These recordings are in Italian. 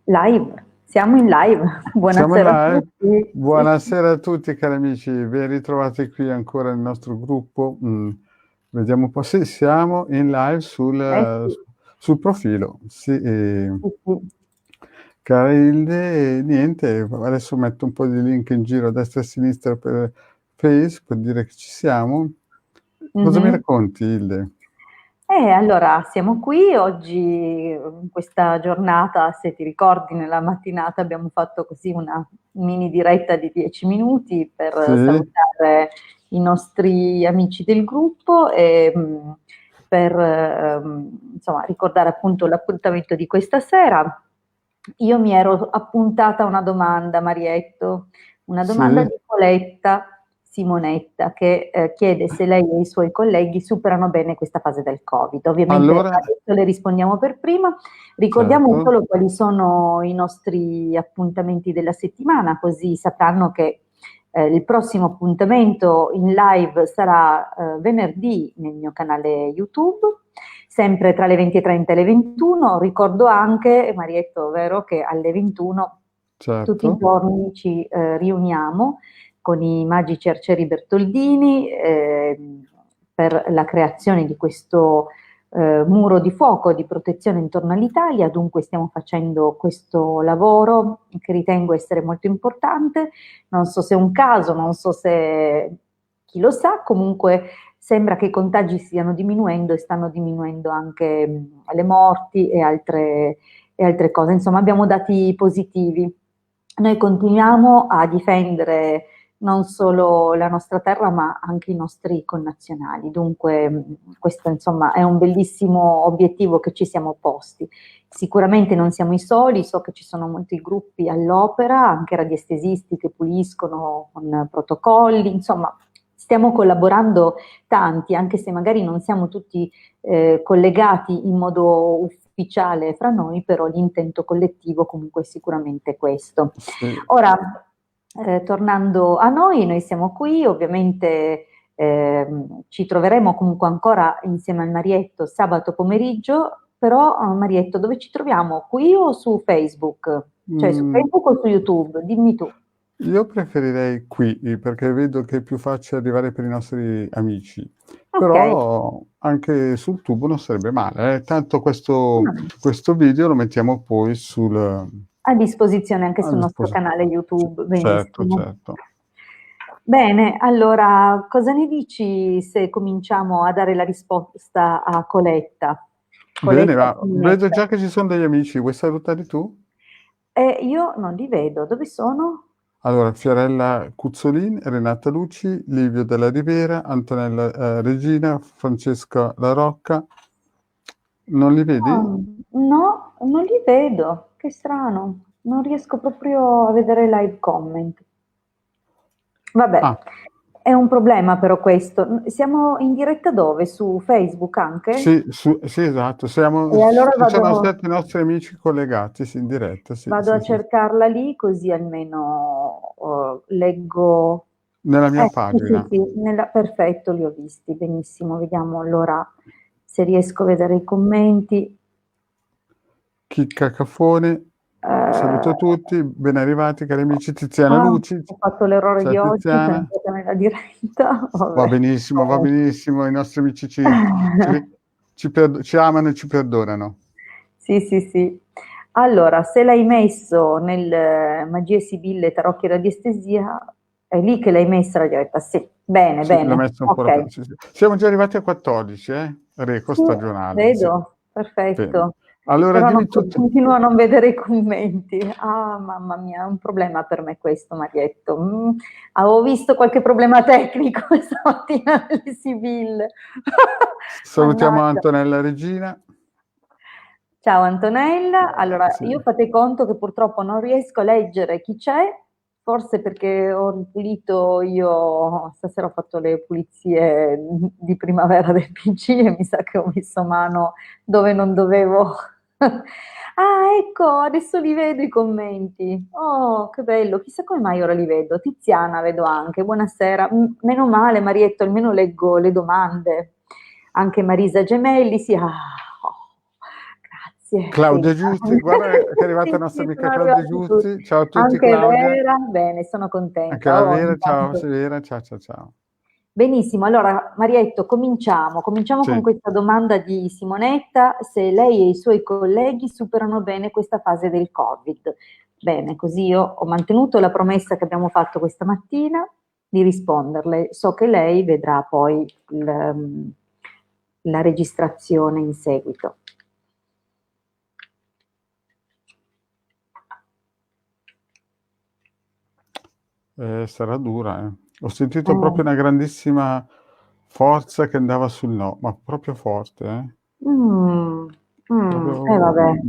Live, siamo in live. Siamo in Buonasera a live. tutti. Sì. Buonasera a tutti cari amici, ben ritrovati qui ancora nel nostro gruppo. Vediamo un po' se siamo in live Sì, sul profilo. Sì, sì, sì. cara Hilde, niente, adesso metto un po' di link in giro a destra e a sinistra per Face per dire che ci siamo. Cosa mi Mhm. racconti, Hilde? Allora, siamo qui oggi, in questa giornata, se ti ricordi, nella mattinata abbiamo fatto così una mini diretta di 10 minuti per Sì, salutare i nostri amici del gruppo e per insomma, ricordare appunto l'appuntamento di questa sera. Io mi ero appuntata una domanda, Marietto, una domanda sì. di Coletta Simonetta che chiede se lei e i suoi colleghi superano bene questa fase del Covid. Ovviamente Allora, adesso le rispondiamo per prima, ricordiamo certo, solo quali sono i nostri appuntamenti della settimana, così sapranno che il prossimo appuntamento in live sarà venerdì nel mio canale YouTube, sempre tra le 20:30 e le 21. Ricordo anche, Marietto, vero, che alle 21 tutti i certo. giorni ci riuniamo con i magici arcieri Bertoldini per la creazione di questo muro di fuoco di protezione intorno all'Italia. Dunque stiamo facendo questo lavoro che ritengo essere molto importante. Non so se è un caso, non so se chi lo sa, comunque sembra che i contagi stiano diminuendo e stanno diminuendo anche le morti e altre cose. Insomma, abbiamo dati positivi. Noi continuiamo a difendere non solo la nostra terra, ma anche i nostri connazionali. Dunque, questo insomma è un bellissimo obiettivo che ci siamo posti. Sicuramente non siamo i soli, so che ci sono molti gruppi all'opera, anche radiestesisti che puliscono con protocolli, insomma, stiamo collaborando tanti, anche se magari non siamo tutti collegati in modo ufficiale fra noi, però l'intento collettivo comunque è sicuramente questo. Sì. Ora, tornando a noi siamo qui, ovviamente ci troveremo comunque ancora insieme al Marietto sabato pomeriggio, però Marietto, dove ci troviamo? Qui o su Facebook? Cioè su Mm, Facebook o su YouTube? Dimmi tu. Io preferirei qui perché vedo che è più facile arrivare per i nostri amici, Ok. però anche sul tubo non sarebbe male. Tanto questo video lo mettiamo poi A disposizione anche a sul nostro disposizione. canale YouTube, Certo, benissimo. certo. Bene, allora cosa ne dici se cominciamo a dare la risposta a Coletta? Bene, Coletta ma vedo Simonetta. già che ci sono degli amici, vuoi salutare tu? Io non li vedo, dove sono? Allora, Fiorella Cuzzolin, Renata Luci, Livio Della Rivera, Antonella Regina, Francesca La Rocca. Non li vedi? No, non li vedo, che strano, non riesco proprio a vedere live comment. Vabbè, Ah, è un problema però questo. Siamo in diretta dove? Su Facebook anche? sì, sì, esatto, E allora ci sono vado, stati i nostri amici collegati, sì, in diretta, sì, vado sì, a sì. cercarla lì così almeno leggo. Nella mia Sì, sì, pagina, sì, perfetto, li ho visti, benissimo. Vediamo allora se riesco a vedere i commenti. Chicca Caffone, Eh, saluto tutti, ben arrivati cari amici, Tiziana ah, Luci, ho fatto l'errore ciao di oggi, sono Tiziana, entrata nella diretta. Vabbè. va benissimo, i nostri amici ci amano e ci perdonano. Sì, sì, sì. Allora, se l'hai messo nel Magie Sibille Tarocchi e Radiestesia, è lì che l'hai messa la diretta. Sì, bene, Sì, l'ho bene, messo un po' ok. sì, sì. Siamo già arrivati a 14, Reco Sì, stagionale, sì. vedo, Bene. perfetto. Allora Però dimmi tutto. continuo a non vedere i commenti. Ah, mamma mia, è un problema per me questo, Marietto. Avevo visto qualche problema tecnico stamattina nelle Sibille. Salutiamo Mannaggia. Antonella Regina. Ciao Antonella, allora Sì. io fate conto che purtroppo non riesco a leggere chi c'è, forse perché ho ripulito io, stasera ho fatto le pulizie di primavera del PC e mi sa che ho messo mano dove non dovevo. Ah, ecco, adesso li vedo i commenti. Oh, che bello, chissà come mai ora li vedo. Tiziana vedo anche, buonasera. Meno male, Marietto, almeno leggo le domande. Anche Marisa Gemelli, sì. Ah, oh, grazie. Claudia Sì. Giusti, guarda che è arrivata Sì, la nostra sì, amica sono Claudia arrivati tutti. Giusti. Ciao a tutti, Anche Claudia. Vera, bene, sono Anche contenta. la Oh, Vera, ciao intanto. Vera, ciao ciao ciao. Benissimo, allora Marietto, cominciamo con Sì, questa domanda di Simonetta, se lei e i suoi colleghi superano bene questa fase del Covid. Bene, così io ho mantenuto la promessa che abbiamo fatto questa mattina di risponderle. So che lei vedrà poi la registrazione in seguito. sarà dura, eh. Ho sentito Eh, proprio una grandissima forza che andava sul no, ma proprio forte, eh. mm, Proprio, vabbè.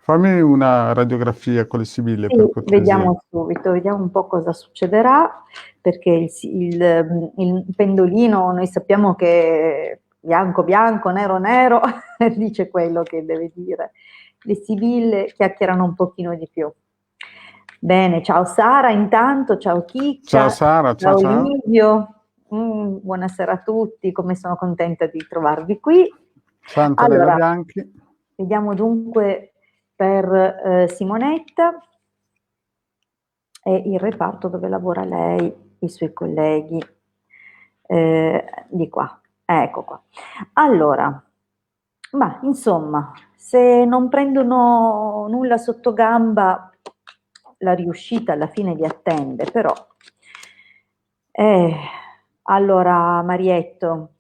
fammi una radiografia con le sibille Sì, per cortesia. vediamo subito, vediamo un po' cosa succederà, perché il pendolino, noi sappiamo che bianco bianco, nero nero, dice quello che deve dire. Le sibille chiacchierano un pochino di più. Bene, ciao Sara intanto, ciao Ciao Chicca, Sara, ciao ciao ciao. Livio. Buonasera a tutti, come sono contenta di trovarvi qui. Ciao Antonella Allora, Bianchi. vediamo dunque per Simonetta e il reparto dove lavora lei, i suoi colleghi, di qua. Ecco qua. Allora, ma insomma, se non prendono nulla sotto gamba, la riuscita alla fine li attende, però. Eh, allora, Marietto,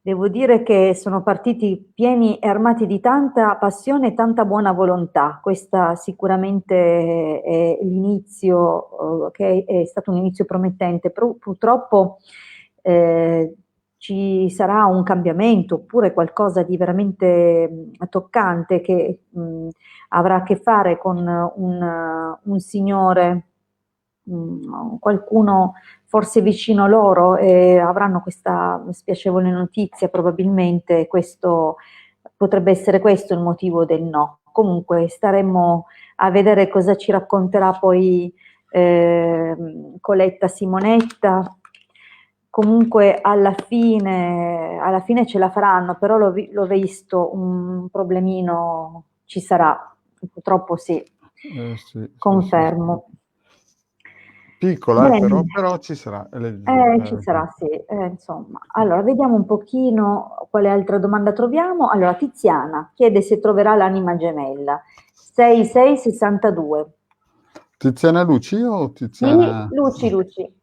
devo dire che sono partiti pieni e armati di tanta passione e tanta buona volontà. Questa sicuramente è l'inizio, che è stato un inizio promettente. Purtroppo ci sarà un cambiamento oppure qualcosa di veramente toccante che avrà a che fare con un signore, qualcuno forse vicino a loro e avranno questa spiacevole notizia, probabilmente questo potrebbe essere questo il motivo del no. Comunque staremo a vedere cosa ci racconterà poi Coletta Simonetta. Comunque alla fine ce la faranno, però l'ho visto, un problemino ci sarà, purtroppo sì, Sì, sì, sì, sì. confermo. Piccola, Bene, però ci sarà, è leggera. ci sarà, sì, insomma. Allora, vediamo un pochino quale altra domanda troviamo. Allora, Tiziana chiede se troverà l'anima gemella. 6662. Tiziana Luci o Sì, Tiziana... Luci, Luci.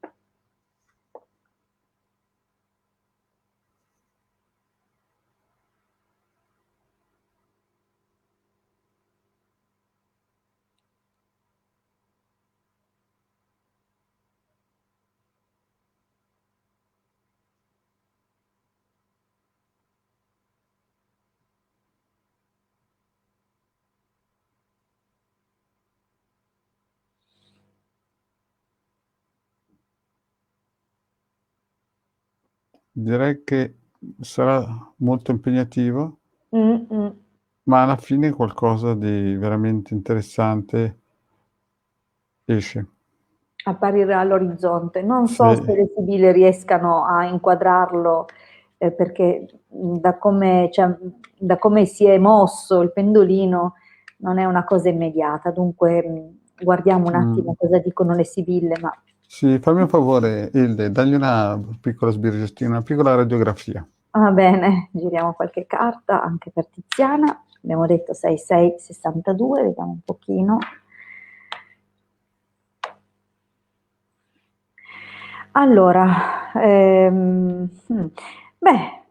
Direi che sarà molto impegnativo, Mm, mm. ma alla fine qualcosa di veramente interessante esce. Apparirà all'orizzonte. Non so Sì, se le sibille riescano a inquadrarlo, perché cioè, da come si è mosso il pendolino non è una cosa immediata. Dunque, guardiamo un attimo mm. cosa dicono le sibille, ma Sì, fammi un favore, Ilde, dagli una piccola sbirciatina, una piccola radiografia. va bene, giriamo qualche carta anche per Tiziana. Abbiamo detto 6662, vediamo un pochino. Allora, beh,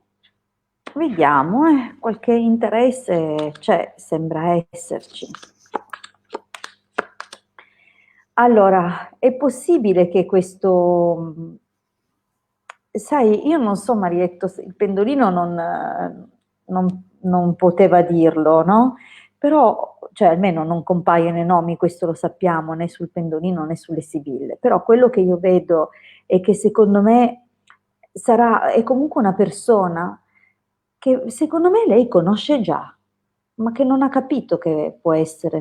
vediamo, qualche interesse c'è, sembra esserci. Allora, è possibile che questo, sai, io non so, Marietto, se il pendolino non poteva dirlo, no? Però, cioè almeno non compaiono i nomi, questo lo sappiamo, né sul pendolino né sulle sibille. Però quello che io vedo è che secondo me è comunque una persona che secondo me lei conosce già, ma che non ha capito che può essere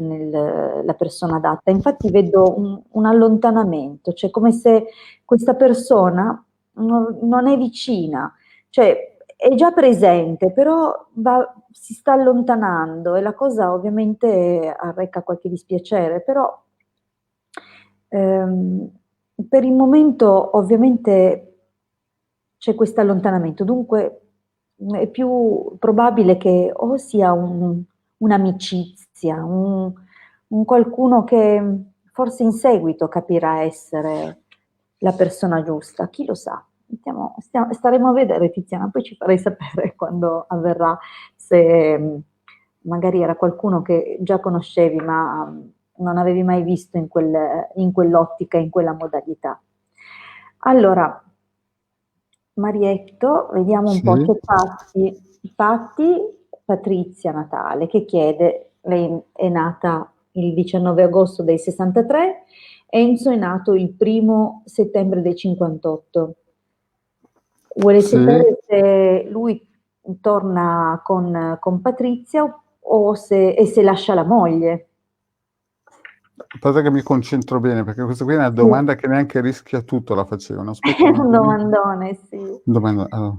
la persona adatta. Infatti vedo un allontanamento, cioè come se questa persona non è vicina, cioè è già presente, però si sta allontanando e la cosa ovviamente arreca qualche dispiacere, però per il momento ovviamente c'è questo allontanamento, dunque è più probabile che o sia un'amicizia, un qualcuno che forse in seguito capirà essere la persona giusta, chi lo sa. Staremo a vedere, Tiziana, poi ci farai sapere quando avverrà, se magari era qualcuno che già conoscevi ma non avevi mai visto in quell'ottica, in quella modalità. Allora, Marietto, vediamo un po', Sì, c'è Patti, Patrizia Natale, che chiede, lei è nata il 19 agosto del 63, Enzo è nato il 1° settembre del 58. Vuole sì. sapere se lui torna con Patrizia e se lascia la moglie. Aspetta che mi concentro bene, perché questa qui è una Sì. domanda che neanche rischia tutto la facevano. Aspetta È un un attimino. domandone, sì. Allora.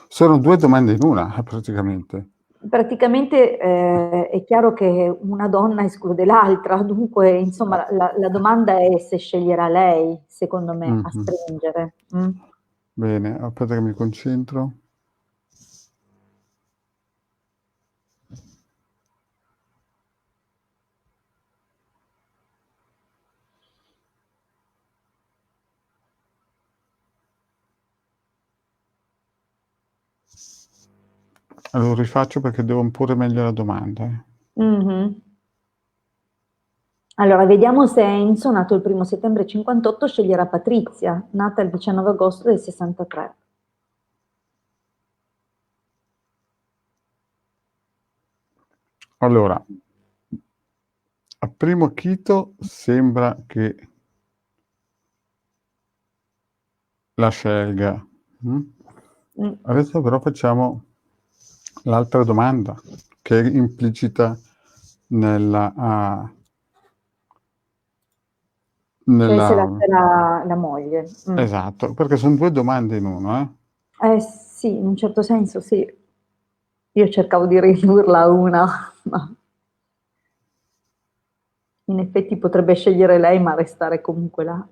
Sono 2 domande in una, praticamente. Praticamente è chiaro che una donna esclude l'altra, dunque insomma la domanda è se sceglierà lei, secondo me, a Mh-mh. stringere. Bene, aspetta che mi concentro. Lo rifaccio perché devo porre meglio la domanda. Mhm. Allora, vediamo se Enzo, nato il 1° settembre 58, sceglierà Patrizia, nata il 19 agosto del 63. Allora, a primo acchito sembra che la scelga. Mm. Adesso però facciamo l'altra domanda, che è implicita nella Cioè se nella lascerà la moglie. esatto, perché son 2 domande in 1, Sì, in un certo senso sì. Io cercavo di ridurla a una, ma in effetti potrebbe scegliere lei, ma restare comunque là.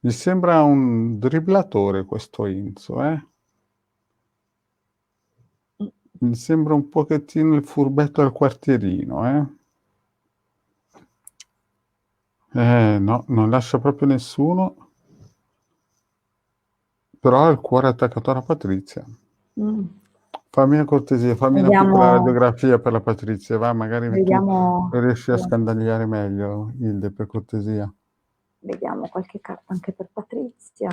Mi sembra un dribblatore questo Enzo, eh. Mm. Mi sembra un pochettino il furbetto al quartierino, eh. No, non lascia proprio nessuno, però ha il cuore attaccato alla Patrizia. Mm. Fammi una cortesia, fammi una piccola Vediamo, radiografia per la Patrizia, va? Magari tu vediamo, riesci a sì, scandagliare meglio, Hilde, per cortesia. vediamo qualche carta anche per Patrizia.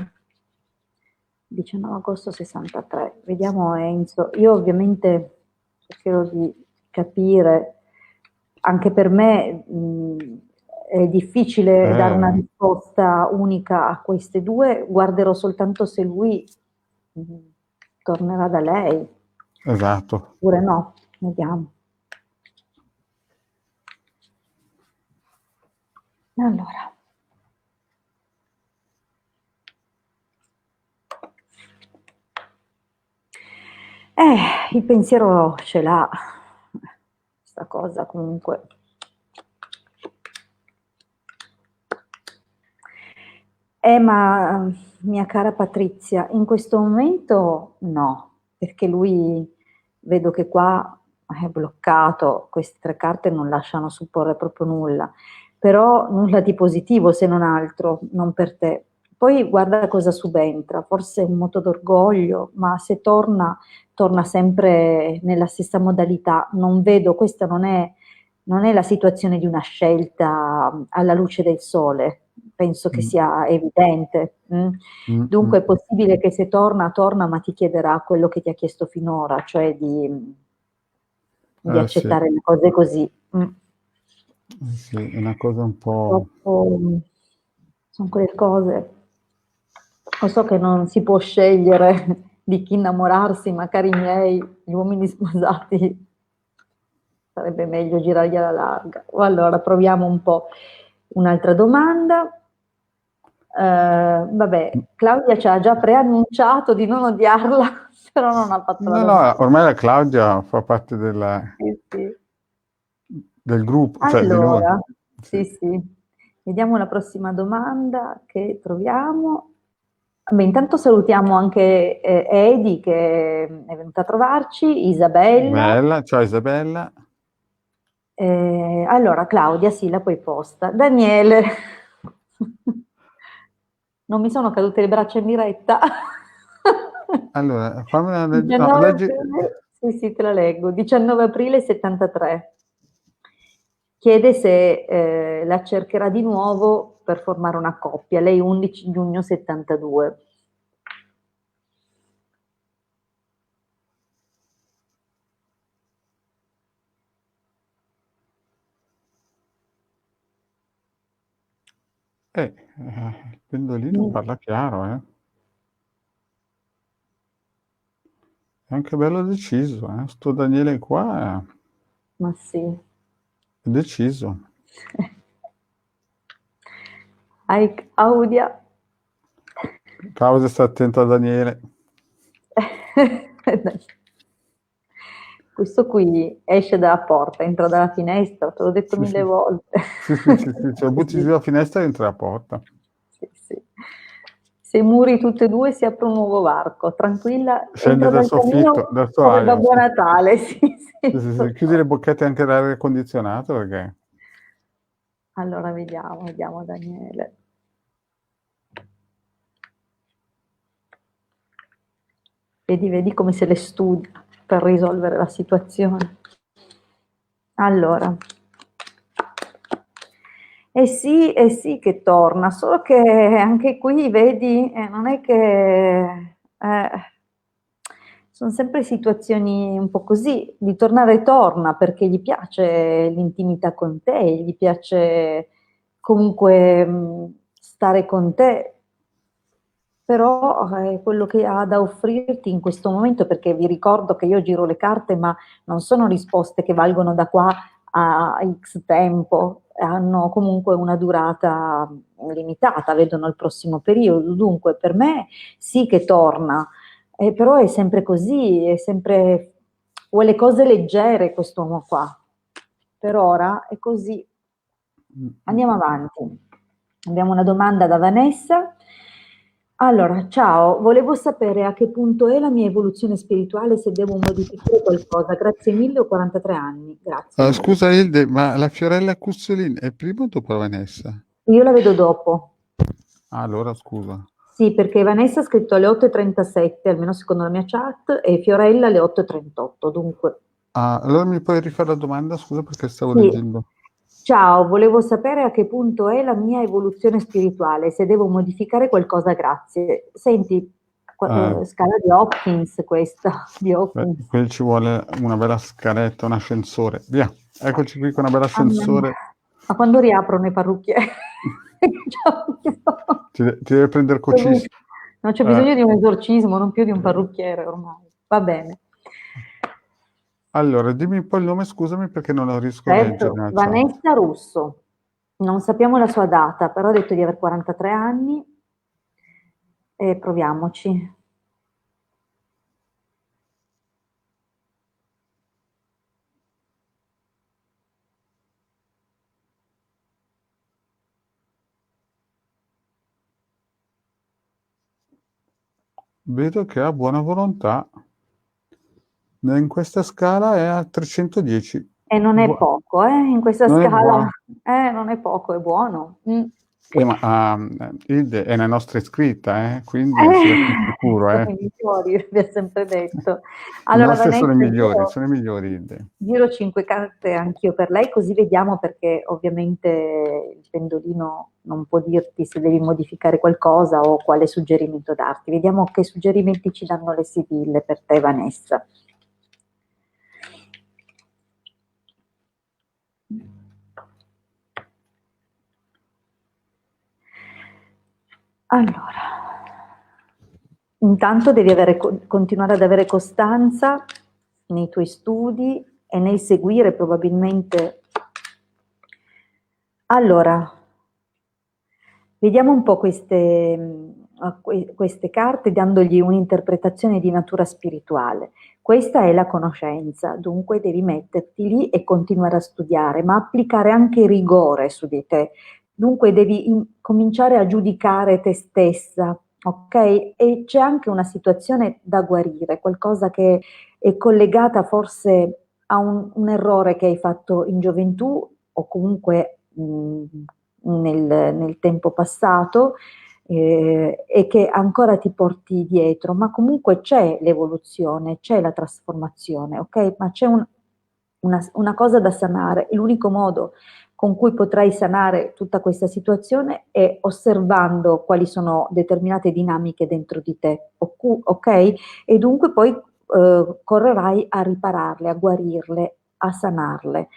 19 agosto 63. Vediamo Enzo. Io ovviamente cercherò di capire, anche per me è difficile dare una Eh, risposta unica a queste due, guarderò soltanto se lui mh, tornerà da lei, esatto. oppure no, vediamo. Allora. Il pensiero ce l'ha, questa cosa comunque. Ma mia cara Patrizia, in questo momento no, perché lui vedo che qua è bloccato, queste 3 carte non lasciano supporre proprio nulla, però nulla di positivo se non altro, non per te. Poi guarda cosa subentra, forse un moto d'orgoglio, ma se torna, torna sempre nella stessa modalità. Non vedo, questa non è la situazione di una scelta alla luce del sole, penso che Mh, sia evidente. Dunque è mh. possibile che se torna, torna, ma ti chiederà quello che ti ha chiesto finora, cioè di Sì, accettare le cose così. sì, è una cosa un po'. Purtroppo sono quelle cose. Lo so che non si può scegliere di chi innamorarsi, ma cari miei, gli uomini sposati sarebbe meglio girargli alla larga. Allora, proviamo un po'. Un'altra domanda. Vabbè, Claudia ci ha già preannunciato di non odiarla, però non ha fatto la No, domanda. ormai la Claudia fa parte Sì, sì. del gruppo, cioè di noi. Allora, Sì. sì, sì. Vediamo la prossima domanda che troviamo. Beh, intanto salutiamo anche Edi che è venuta a trovarci, Isabella. Bella, ciao Isabella. Allora, Claudia, sì, la puoi posta. Daniele, non mi sono cadute le braccia in diretta. Allora, fammi una legge. No, 19 leggi. aprile, sì, sì, te la leggo. 19 aprile 73. Chiede se la cercherà di nuovo per formare una coppia. Lei 11 giugno 72. Il pendolino parla chiaro, eh. È anche bello deciso, eh. Sto Daniele qua Ma sì. è deciso. Audia. Causa, sta attento a Daniele. Questo qui esce dalla porta, entra dalla finestra, te l'ho detto Sì, 1000 sì. volte. Sì, cioè butti giù la finestra e entra la porta. Sì, sì. Se i muri tutti e due si apre un nuovo varco, tranquilla, Scende entra dal dal soffitto, camino dal come solaio. Babbo Sì. Natale, sì, Sì. Chiudi le bocchette anche dell'aria condizionato perché. Allora vediamo Daniele. Vedi come se le studia per risolvere la situazione. Allora, eh sì che torna, solo che anche qui, vedi, non è che sono sempre situazioni un po' così, di tornare torna perché gli piace l'intimità con te, gli piace comunque stare con te, però quello che ha da offrirti in questo momento, perché vi ricordo che io giro le carte, ma non sono risposte che valgono da qua a X tempo, hanno comunque una durata limitata, vedono il prossimo periodo. Dunque, per me sì che torna, però è sempre così, è sempre vuole cose leggere quest'uomo qua. Per ora è così. Andiamo avanti. Abbiamo una domanda da Vanessa. Allora, ciao, volevo sapere a che punto è la mia evoluzione spirituale, se devo modificare qualcosa. Grazie mille, ho 43 anni. Grazie a lei. Scusa Hilde, ma la Fiorella Cuzzolin è prima o dopo la Vanessa? Io la vedo dopo. Ah, allora scusa. Sì, perché Vanessa ha scritto alle 8:37, almeno secondo la mia chat, e Fiorella alle 8:38, dunque. Ah, allora mi puoi rifare la domanda? Scusa perché stavo Sì. leggendo. Ciao, volevo sapere a che punto è la mia evoluzione spirituale, se devo modificare qualcosa, grazie. Senti, scala di Hopkins questa, di Hopkins. Qui ci vuole una bella scaletta, un ascensore. Via, eccoci qui con una bella ascensore. Ma quando riaprono i parrucchieri? Ti deve prendere cocissimo. Non c'è bisogno di un esorcismo, non più di un parrucchiere ormai. Va bene. Allora, dimmi un po' il nome, scusami, perché non lo riesco a leggere Certo, nella chat. Vanessa Russo. Non sappiamo la sua data, però ha detto di aver 43 anni e proviamoci. Vedo che ha buona volontà. In questa scala è a 310. E non è poco, in questa Non è scala, buono. non è poco, è buono. Ma Hilde è la nostra iscritta, quindi sei più sicuro, Sono i migliori, vi ho sempre detto. I Allora, nostri sono i Vanessa, migliori, sono i migliori, Hilde. giro 5 carte anch'io per lei, così vediamo, perché ovviamente il pendolino non può dirti se devi modificare qualcosa o quale suggerimento darti. Vediamo che suggerimenti ci danno le sibille per te, Vanessa. Allora, intanto devi continuare ad avere costanza nei tuoi studi, e nel seguire probabilmente. Allora, vediamo un po' queste carte dandogli un'interpretazione di natura spirituale. Questa è la conoscenza, dunque devi metterti lì e continuare a studiare, ma applicare anche rigore su di te. Dunque devi cominciare a giudicare te stessa, ok? E c'è anche una situazione da guarire, qualcosa che è collegata forse a un errore che hai fatto in gioventù o comunque nel tempo passato, e che ancora ti porti dietro, ma comunque c'è l'evoluzione, c'è la trasformazione, ok? Ma c'è una cosa da sanare, e l'unico modo con cui potrai sanare tutta questa situazione è osservando quali sono determinate dinamiche dentro di te, ok? E dunque poi correrai a ripararle, a guarirle, a sanarle.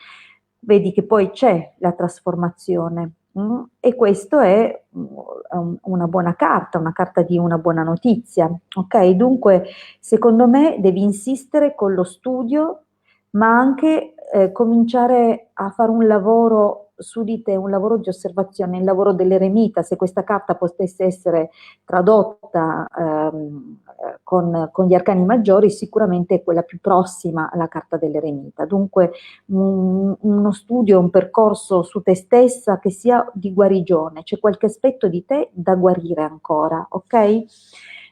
Vedi che poi c'è la trasformazione. E questo è una buona carta, una carta di una buona notizia, ok? Dunque, secondo me devi insistere con lo studio, ma anche cominciare a fare un lavoro su di te, un lavoro di osservazione, il lavoro dell'eremita. Se questa carta potesse essere tradotta con gli arcani maggiori, sicuramente è quella più prossima alla carta dell'eremita. Dunque uno studio, un percorso su te stessa che sia di guarigione, c'è qualche aspetto di te da guarire ancora, ok?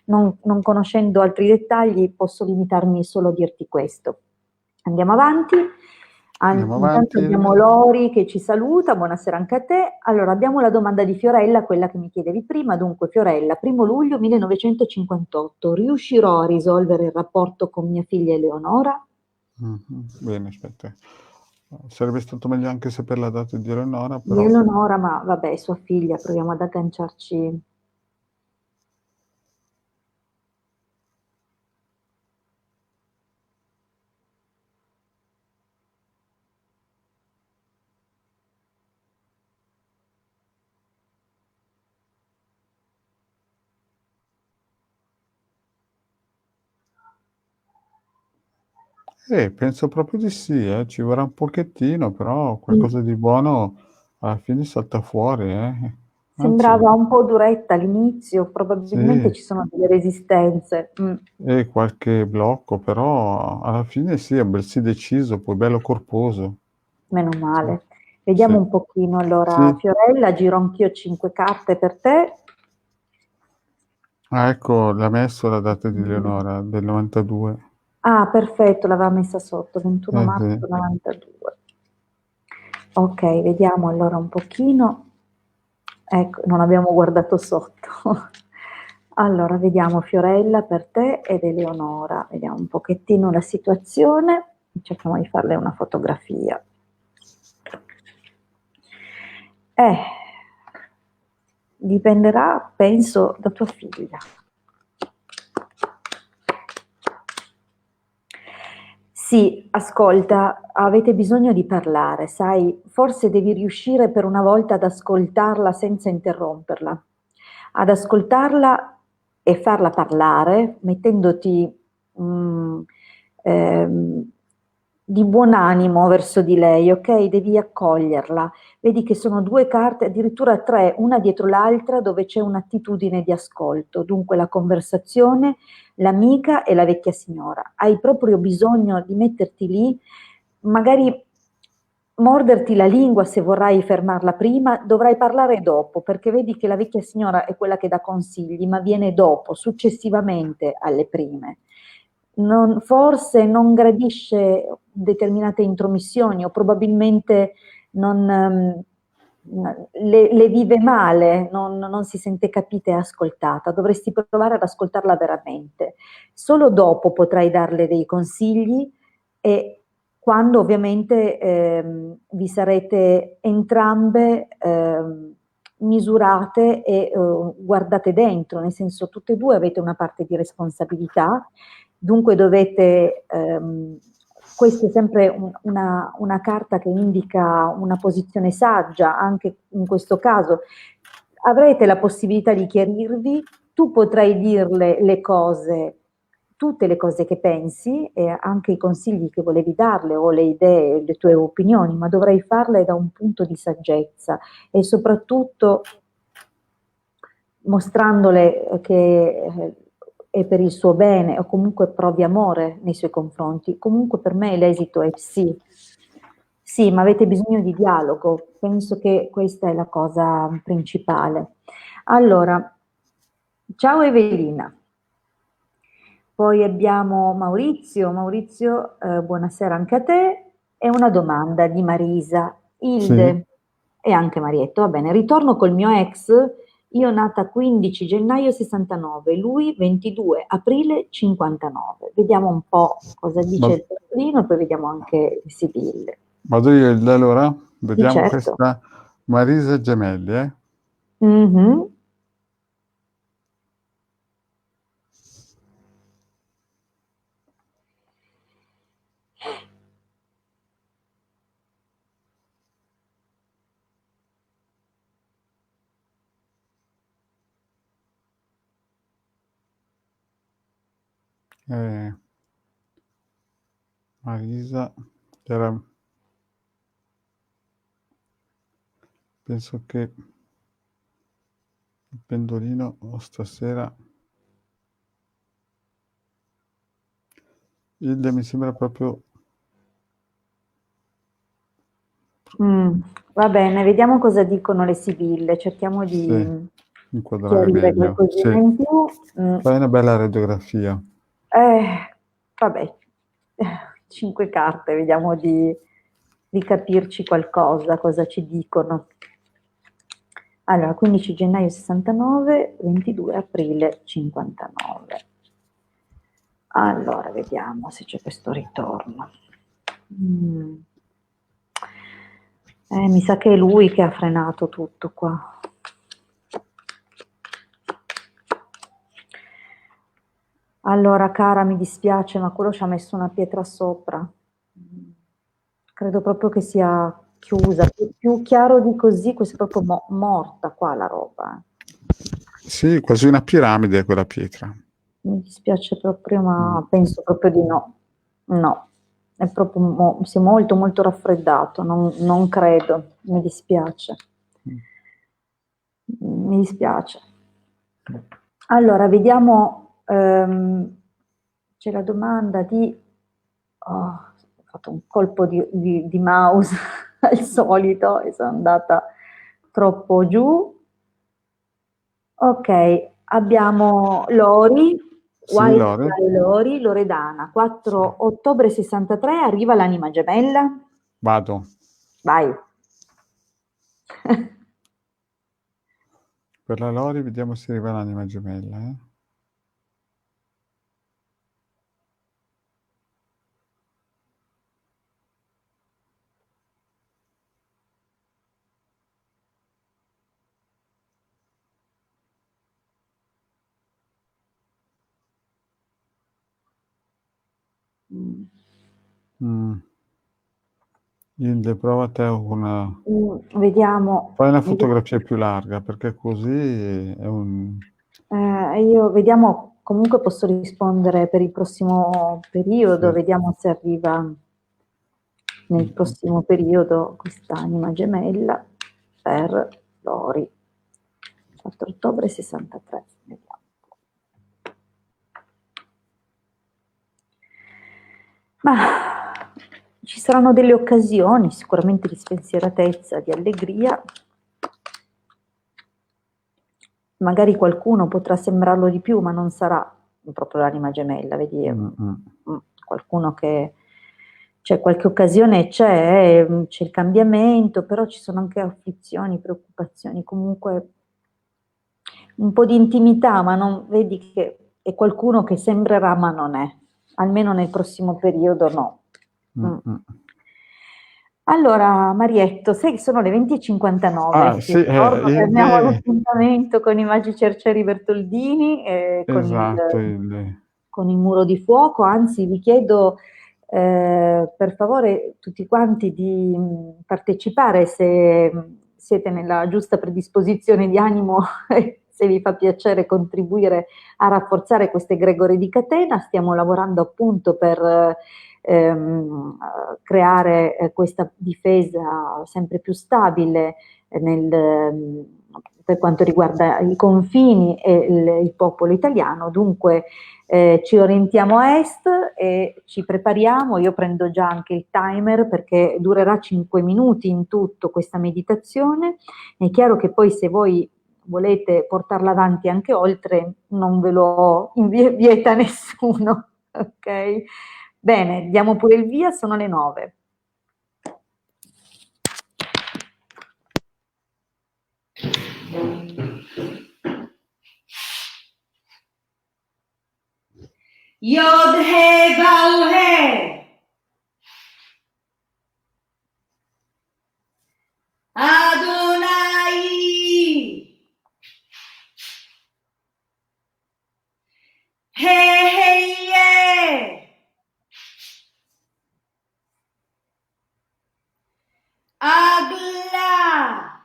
Non conoscendo altri dettagli posso limitarmi solo a dirti questo. Andiamo avanti. Andiamo Intanto avanti. abbiamo Lori che ci saluta, buonasera anche a te. Allora, abbiamo la domanda di Fiorella, quella che mi chiedevi prima. Dunque, Fiorella, 1° luglio 1958, riuscirò a risolvere il rapporto con mia figlia Eleonora? Bene, aspetta. Sarebbe stato meglio anche sapere la data di Eleonora, Di però Eleonora, ma vabbè, sua figlia, proviamo ad agganciarci. penso proprio di sì, ci vorrà un pochettino, però Mm. qualcosa di buono alla fine salta fuori, eh. Anzi, Sembrava un po' duretta all'inizio, probabilmente sì, ci sono delle resistenze. e qualche blocco, però alla fine sì, è belsì deciso, poi bello corposo. Meno Sì, male. Vediamo sì, un pochino allora, sì. Fiorella, giro anch'io 5 carte per te. Ah, ecco, l'ha messo la data di Eleonora, del 92. Ah, perfetto, l'aveva messa sotto, 21 marzo Sì. 92. Ok, vediamo allora un pochino. Ecco, non abbiamo guardato sotto. Allora, vediamo Fiorella per te ed Eleonora. Vediamo un pochettino la situazione. Cerchiamo di farle una fotografia. Dipenderà, penso, da tua figlia. Sì, ascolta, avete bisogno di parlare, sai, forse devi riuscire per una volta ad ascoltarla senza interromperla, ad ascoltarla e farla parlare, mettendoti mm, ehm, di buon animo verso di lei, ok? Devi accoglierla. Vedi che sono 2 carte, addirittura 3, una dietro l'altra, dove c'è un'attitudine di ascolto. Dunque la conversazione, l'amica e la vecchia signora. Hai proprio bisogno di metterti lì, magari morderti la lingua se vorrai fermarla prima, dovrai parlare dopo, perché vedi che la vecchia signora è quella che dà consigli, ma viene dopo, successivamente alle prime. Forse non gradisce determinate intromissioni o probabilmente non, le vive male, non si sente capita e ascoltata. Dovresti provare ad ascoltarla veramente. Solo dopo potrai darle dei consigli e quando ovviamente vi sarete entrambe misurate e guardate dentro, nel senso tutte e due avete una parte di responsabilità, dunque dovete, questa è sempre una carta che indica una posizione saggia, anche in questo caso avrete la possibilità di chiarirvi, tu potrai dirle le cose tutte le cose che pensi e anche i consigli che volevi darle o le idee, le tue opinioni, ma dovrai farle da un punto di saggezza e soprattutto mostrandole che è per il suo bene o comunque provi amore nei suoi confronti. Comunque per me l'esito è sì. Sì, ma avete bisogno di dialogo. Penso che questa è la cosa principale. Allora, ciao Evelina. Poi abbiamo Maurizio. Maurizio, buonasera anche a te. E una domanda di Marisa, Sì, Ilde e anche Marietto. Va bene, ritorno col mio ex. Io nata 15 gennaio 69, lui 22 aprile 59. Vediamo un po' cosa dice va- il testolino e poi vediamo anche le sibille. vado io allora, Sì, vediamo certo. questa Marisa Gemelli, eh? Mhm. Eh, Marisa, penso che il pendolino stasera, Hilde mi sembra proprio, Va bene, vediamo cosa dicono le sibille, cerchiamo sì, di inquadrare chiarire meglio, qualcosina sì. in più. Fai una bella radiografia. Vabbè, 5 carte, vediamo di capirci qualcosa, cosa ci dicono. Allora, 15 gennaio 69, 22 aprile 59. Allora, vediamo se c'è questo ritorno. Mm. Mi sa che è lui che ha frenato tutto qua. Allora, cara, mi dispiace, ma quello ci ha messo una pietra sopra. Credo proprio che sia chiusa. Più chiaro di così, questa è proprio morta qua la roba. Sì, quasi una piramide quella pietra. Mi dispiace proprio, Mm. ma penso proprio di no. No, è proprio si è molto molto raffreddato, non credo, mi dispiace. Mi dispiace. Allora, vediamo, c'è la domanda di... Oh, ho fatto un colpo di mouse al solito e sono andata troppo giù. Ok, abbiamo Lori, Sì, Lore, Wildfly Lori, Loredana, 4 ottobre 63, arriva l'anima gemella. vado. Vai. Per la Lori vediamo se arriva l'anima gemella, eh? Mm. Hilde, prova te una... Vediamo, Fai una vediamo. fotografia più larga, perché così è un... Io vediamo, comunque posso rispondere per il prossimo periodo, Sì. vediamo se arriva nel prossimo periodo quest'anima gemella per Lori. 4 ottobre 63, vediamo. Ma ci saranno delle occasioni, sicuramente di spensieratezza, di allegria. Magari qualcuno potrà sembrarlo di più, ma non sarà proprio l'anima gemella, vedi? Qualcuno che c'è qualche occasione, c'è il cambiamento, però ci sono anche afflizioni, preoccupazioni, comunque un po' di intimità, ma non vedi che è qualcuno che sembrerà, ma non è, almeno nel prossimo periodo no. Allora, Marietto, sai che sono le 20:59, Ah, ti sì, ricordo che abbiamo Hilde, l'appuntamento con i Magi Cercieri Bertoldini, esatto, Hilde. con il muro di fuoco, anzi vi chiedo per favore tutti quanti di partecipare se siete nella giusta predisposizione di animo, se vi fa piacere contribuire a rafforzare queste egregore di catena. Stiamo lavorando appunto per creare questa difesa sempre più stabile per quanto riguarda i confini e il popolo italiano. Dunque ci orientiamo a est e ci prepariamo. Io prendo già anche il timer perché durerà 5 minuti in tutto questa meditazione. È chiaro che poi se voi volete portarla avanti anche oltre, non ve lo vieta nessuno, ok? Bene, diamo pure il via, sono le 9. Yod He Vav He. Adonai. He He Ye. Agla.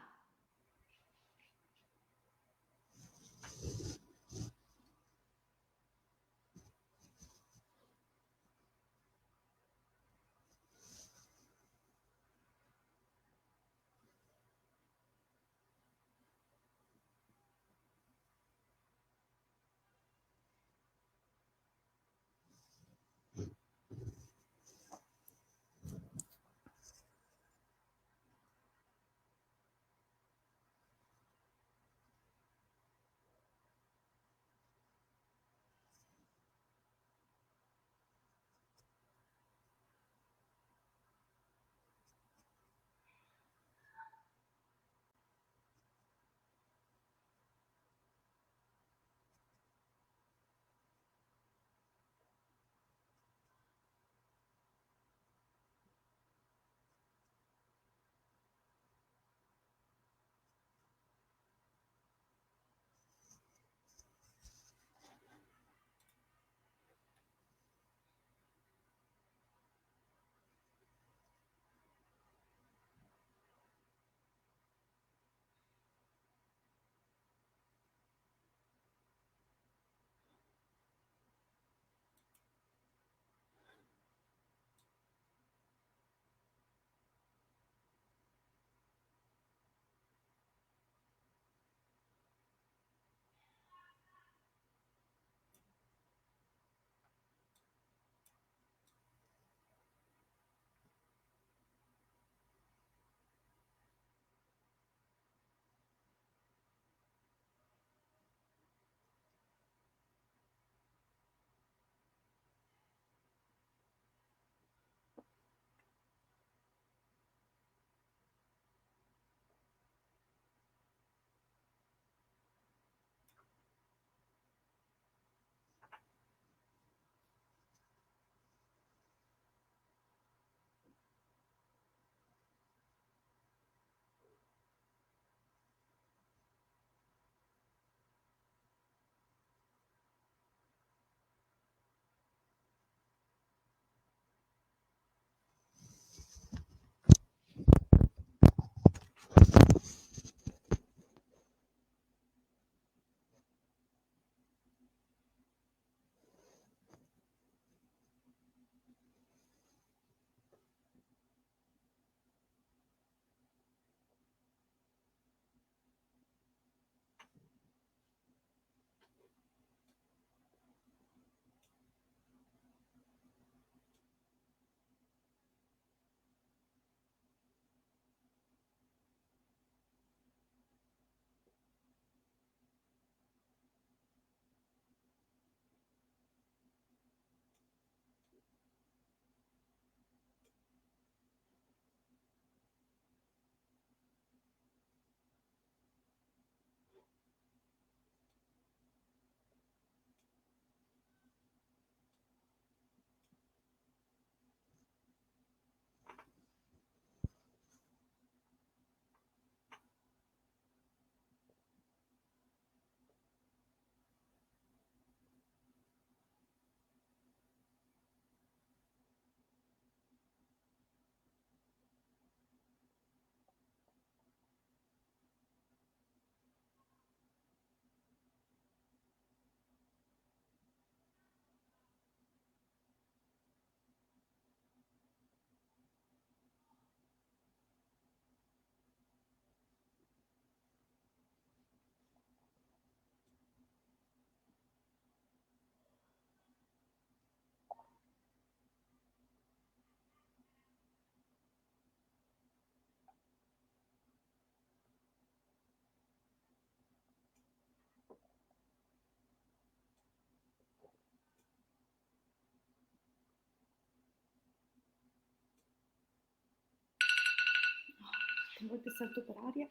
A volte salto per aria.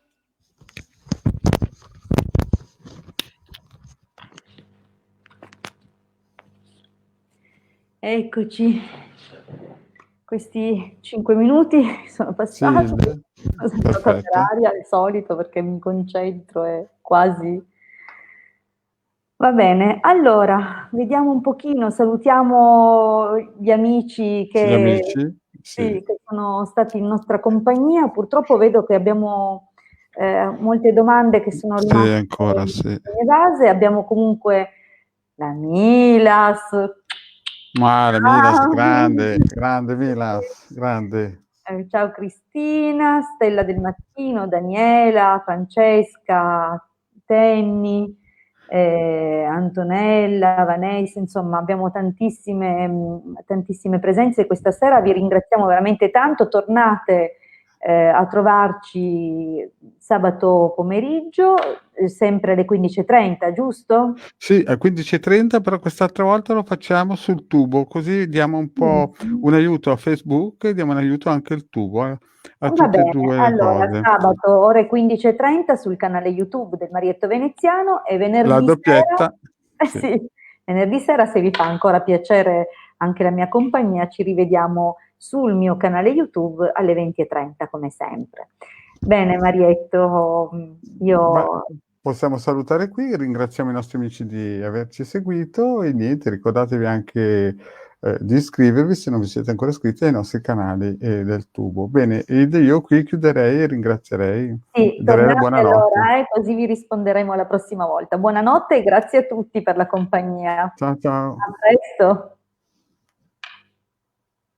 Eccoci, questi 5 minuti sono passati, Sì, sono saltata per perfetto. aria, al solito, perché mi concentro e quasi... Va bene, allora, vediamo un pochino, salutiamo gli amici Gli amici? sì, Sì. che sono stati in nostra compagnia. Purtroppo vedo che abbiamo molte domande che sono Sì, rimaste ancora sì. evase. Abbiamo comunque la Milas. Male, Milas, grande, grande Milas, Sì. grande. Ciao Cristina, Stella del Mattino, Daniela, Francesca, Tenni, Antonella, Vanessa, insomma abbiamo tantissime presenze questa sera, vi ringraziamo veramente tanto, tornate a trovarci sabato pomeriggio, sempre alle 15:30, giusto? Sì, a 15:30, però quest'altra volta lo facciamo sul tubo, così diamo un po' Mm. un aiuto a Facebook e diamo un aiuto anche al tubo, a Va tutte e bene, due le allora cose. sabato ore 15:30 sul canale YouTube del Marietto Veneziano e La venerdì sera, doppietta, sì. sì, venerdì sera, se vi fa ancora piacere anche la mia compagnia, ci rivediamo sul mio canale YouTube alle 20:30 come sempre. Bene Marietto, Ma io possiamo salutare qui, ringraziamo i nostri amici di averci seguito e niente, ricordatevi anche di iscrivervi se non vi siete ancora iscritti ai nostri canali del tubo. Bene, ed io qui chiuderei e ringrazierei, sì, darei la tornate buonanotte. allora, così vi risponderemo la prossima volta. Buonanotte e grazie a tutti per la compagnia. Ciao ciao. A presto.